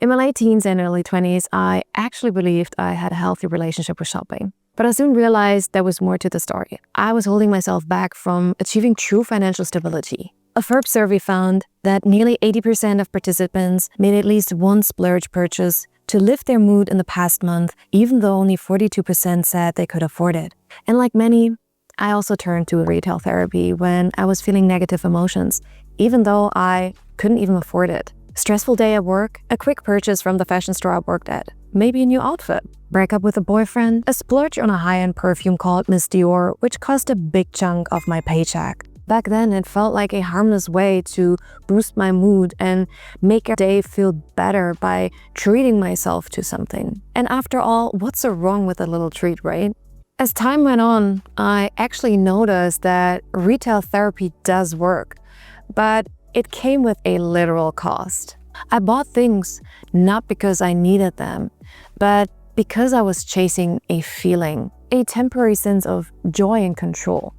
In my late teens and early 20s, I actually believed I had a healthy relationship with shopping. But I soon realized there was more to the story. I was holding myself back from achieving true financial stability. A Forbes survey found that nearly 80% of participants made at least one splurge purchase to lift their mood in the past month, even though only 42% said they could afford it. And like many, I also turned to retail therapy when I was feeling negative emotions, even though I couldn't even afford it. Stressful day at work, a quick purchase from the fashion store I worked at, maybe a new outfit. Break up with a boyfriend, a splurge on a high-end perfume called Miss Dior, which cost a big chunk of my paycheck. Back then, it felt like a harmless way to boost my mood and make a day feel better by treating myself to something. And after all, what's so wrong with a little treat, right? As time went on, I actually noticed that retail therapy does work, but it came with a literal cost. I bought things not because I needed them, but because I was chasing a feeling, a temporary sense of joy and control.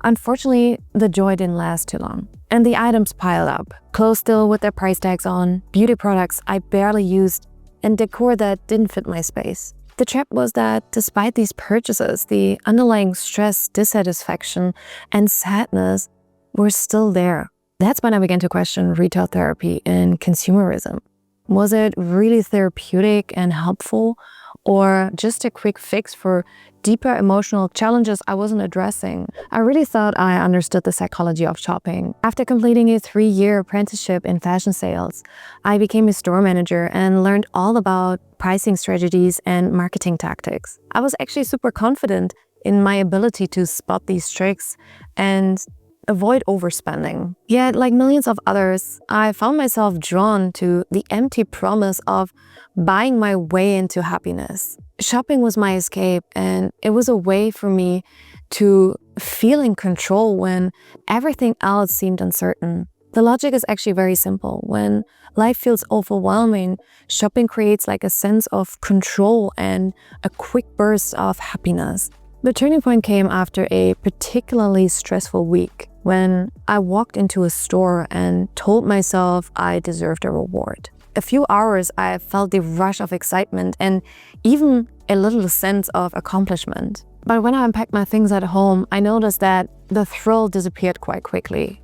Unfortunately, the joy didn't last too long, and the items piled up. Clothes still with their price tags on, beauty products I barely used, and decor that didn't fit my space. The trap was that despite these purchases, the underlying stress, dissatisfaction, and sadness were still there. That's when I began to question retail therapy and consumerism. Was it really therapeutic and helpful, or just a quick fix for deeper emotional challenges I wasn't addressing? I really thought I understood the psychology of shopping. After completing a 3-year apprenticeship in fashion sales, I became a store manager and learned all about pricing strategies and marketing tactics. I was actually super confident in my ability to spot these tricks and avoid overspending. Yet, like millions of others, I found myself drawn to the empty promise of buying my way into happiness. Shopping was my escape, and it was a way for me to feel in control when everything else seemed uncertain. The logic is actually very simple. When life feels overwhelming, shopping creates like a sense of control and a quick burst of happiness. The turning point came after a particularly stressful week, when I walked into a store and told myself I deserved a reward. A few hours, I felt the rush of excitement and even a little sense of accomplishment. But when I unpacked my things at home, I noticed that the thrill disappeared quite quickly.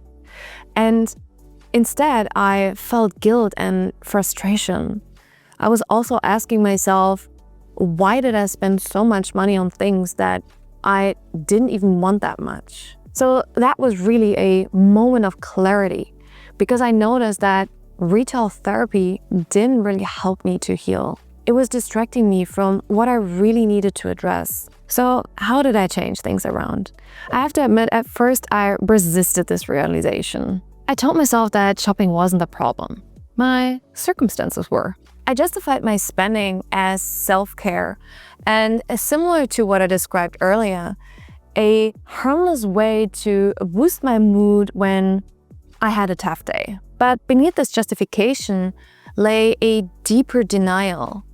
And instead, I felt guilt and frustration. I was also asking myself, why did I spend so much money on things that I didn't even want that much? So that was really a moment of clarity, because I noticed that retail therapy didn't really help me to heal. It was distracting me from what I really needed to address. So how did I change things around? I have to admit, at first I resisted this realization. I told myself that shopping wasn't the problem. My circumstances were. I justified my spending as self-care, and similar to what I described earlier, a harmless way to boost my mood when I had a tough day. But beneath this justification lay a deeper denial,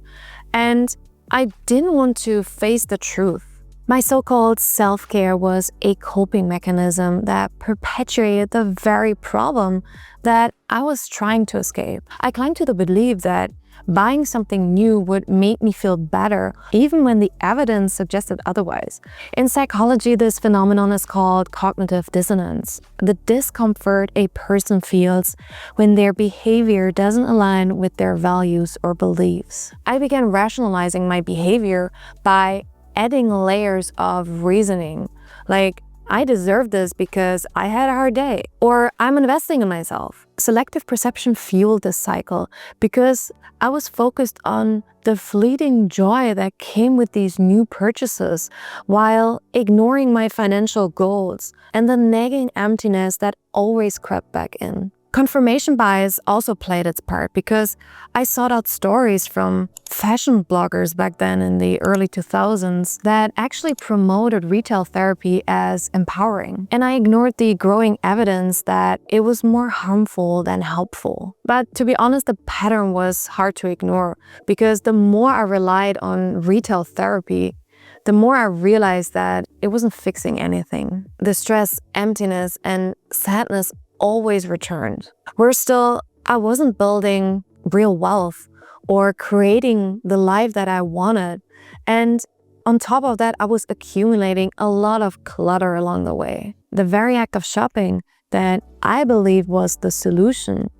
and I didn't want to face the truth. My so-called self-care was a coping mechanism that perpetuated the very problem that I was trying to escape. I clung to the belief that buying something new would make me feel better, even when the evidence suggested otherwise. In psychology, this phenomenon is called cognitive dissonance, the discomfort a person feels when their behavior doesn't align with their values or beliefs. I began rationalizing my behavior by adding layers of reasoning, like, I deserve this because I had a hard day, or I'm investing in myself. Selective perception fueled this cycle because I was focused on the fleeting joy that came with these new purchases while ignoring my financial goals and the nagging emptiness that always crept back in. Confirmation bias also played its part because I sought out stories from fashion bloggers back then in the early 2000s that actually promoted retail therapy as empowering. And I ignored the growing evidence that it was more harmful than helpful. But to be honest, the pattern was hard to ignore because the more I relied on retail therapy, the more I realized that it wasn't fixing anything. The stress, emptiness, and sadness always returned. Worse still, I wasn't building real wealth or creating the life that I wanted. And on top of that, I was accumulating a lot of clutter along the way. The very act of shopping that I believe was the solution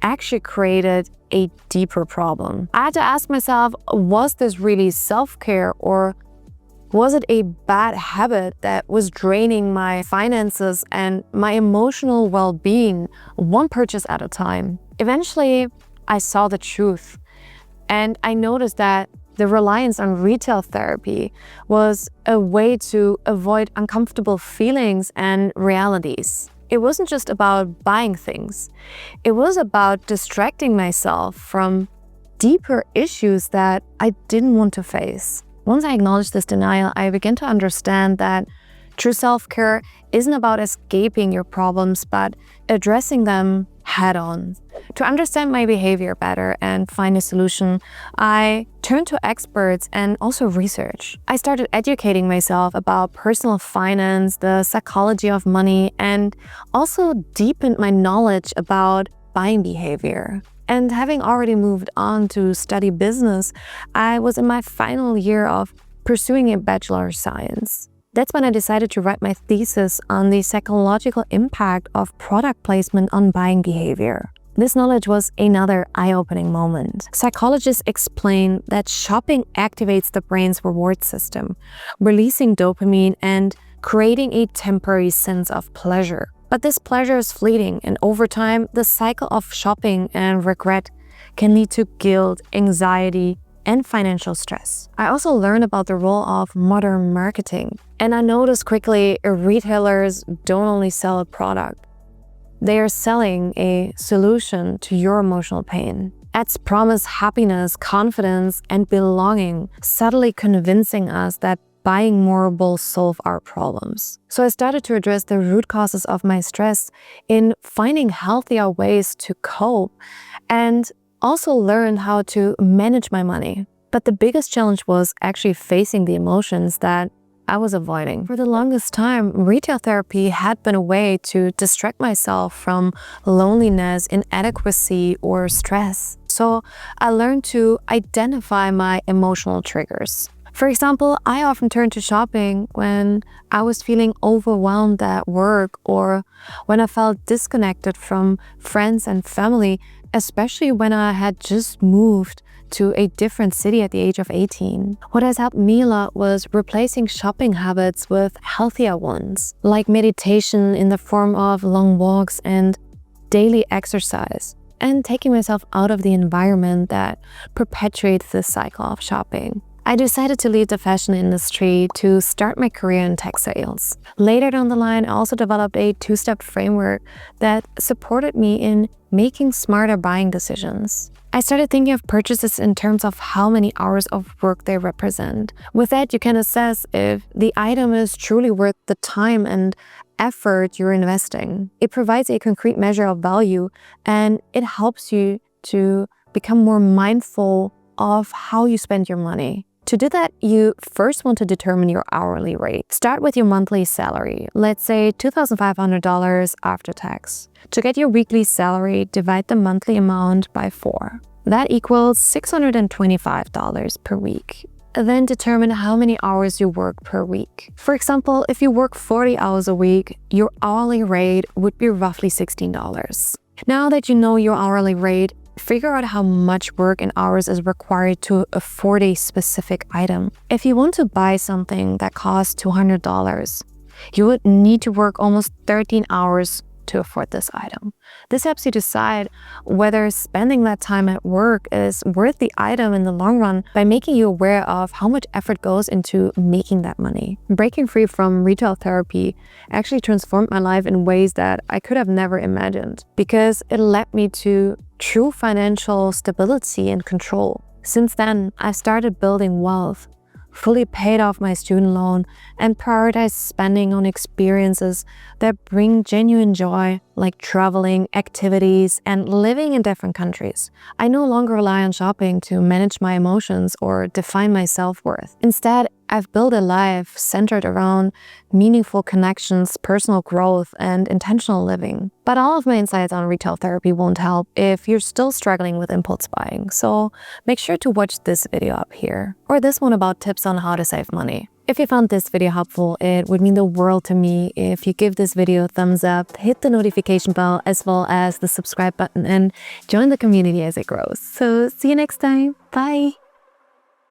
actually created a deeper problem. I had to ask myself, was this really self-care, or was it a bad habit that was draining my finances and my emotional well-being one purchase at a time? Eventually, I saw the truth, and I noticed that the reliance on retail therapy was a way to avoid uncomfortable feelings and realities. It wasn't just about buying things. It was about distracting myself from deeper issues that I didn't want to face. Once I acknowledged this denial, I began to understand that true self-care isn't about escaping your problems, but addressing them head-on. To understand my behavior better and find a solution, I turned to experts and also research. I started educating myself about personal finance, the psychology of money, and also deepened my knowledge about buying behavior. And having already moved on to study business, I was in my final year of pursuing a Bachelor of Science. That's when I decided to write my thesis on the psychological impact of product placement on buying behavior. This knowledge was another eye-opening moment. Psychologists explain that shopping activates the brain's reward system, releasing dopamine and creating a temporary sense of pleasure. But this pleasure is fleeting, and over time, the cycle of shopping and regret can lead to guilt, anxiety, and financial stress. I also learned about the role of modern marketing, and I noticed quickly retailers don't only sell a product, they are selling a solution to your emotional pain. Ads promise happiness, confidence, and belonging, subtly convincing us that buying more will solve our problems. So I started to address the root causes of my stress in finding healthier ways to cope, and also learned how to manage my money. But the biggest challenge was actually facing the emotions that I was avoiding. For the longest time, retail therapy had been a way to distract myself from loneliness, inadequacy, or stress. So I learned to identify my emotional triggers. For example, I often turned to shopping when I was feeling overwhelmed at work, or when I felt disconnected from friends and family, especially when I had just moved to a different city at the age of 18. What has helped me a lot was replacing shopping habits with healthier ones, like meditation in the form of long walks and daily exercise, and taking myself out of the environment that perpetuates this cycle of shopping. I decided to leave the fashion industry to start my career in tech sales. Later down the line, I also developed a two-step framework that supported me in making smarter buying decisions. I started thinking of purchases in terms of how many hours of work they represent. With that, you can assess if the item is truly worth the time and effort you're investing. It provides a concrete measure of value, and it helps you to become more mindful of how you spend your money. To do that, you first want to determine your hourly rate. Start with your monthly salary, let's say $2,500 after tax. To get your weekly salary, divide the monthly amount by 4. That equals $625 per week. Then determine how many hours you work per week. For example, if you work 40 hours a week, your hourly rate would be roughly $16. Now that you know your hourly rate, figure out how much work and hours is required to afford a specific item. If you want to buy something that costs $200, you would need to work almost 13 hours to afford this item. This helps you decide whether spending that time at work is worth the item in the long run by making you aware of how much effort goes into making that money. Breaking free from retail therapy actually transformed my life in ways that I could have never imagined, because it led me to true financial stability and control. Since then, I've started building wealth, fully paid off my student loan, and prioritized spending on experiences that bring genuine joy, like traveling, activities, and living in different countries. I no longer rely on shopping to manage my emotions or define my self-worth. Instead, I've built a life centered around meaningful connections, personal growth, and intentional living. But all of my insights on retail therapy won't help if you're still struggling with impulse buying. So make sure to watch this video up here, or this one about tips on how to save money. If you found this video helpful, it would mean the world to me if you give this video a thumbs up, hit the notification bell, as well as the subscribe button, and join the community as it grows. So see you next time. Bye.